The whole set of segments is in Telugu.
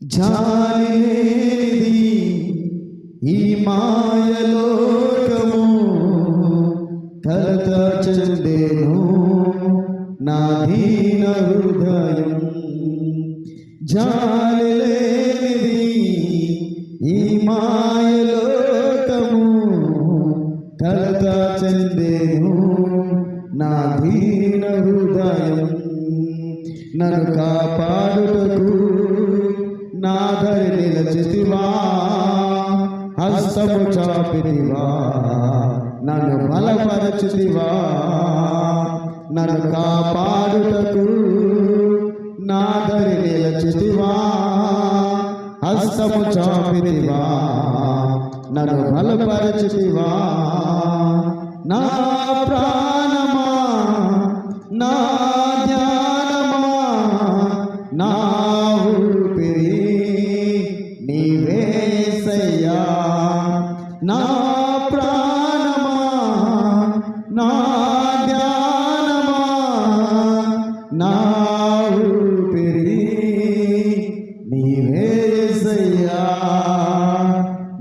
జాలి లేనిది ఈ మాయలోకము, కలత చెందేను నా దీన హృదయం. జాలి లేనిది ఈ మాయలోకము, కలత చెందేను నా దీన హృదయం. నన్ను కాపాడుటకు నా దరి నిలచితివా, హస్తము చాపితివా, నన్ను బలపరచితివా. నన్ను కాపాడుటకు నా దరి నిలచితివా, హస్తము చాపితివా, నన్ను బలపరచితివా. నా ప్రాణమా, నా ధ్యానమా, నా ఊపిరి నీవేసయ్యా. నా ప్రాణమా, నా ధ్యానమా, నా ఊపిరి నీవేసయ్యా.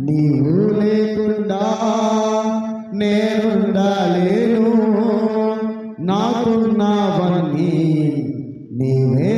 నీవు లేకుండా నేనుండలేను, నాకున్నవన్నీ నీవే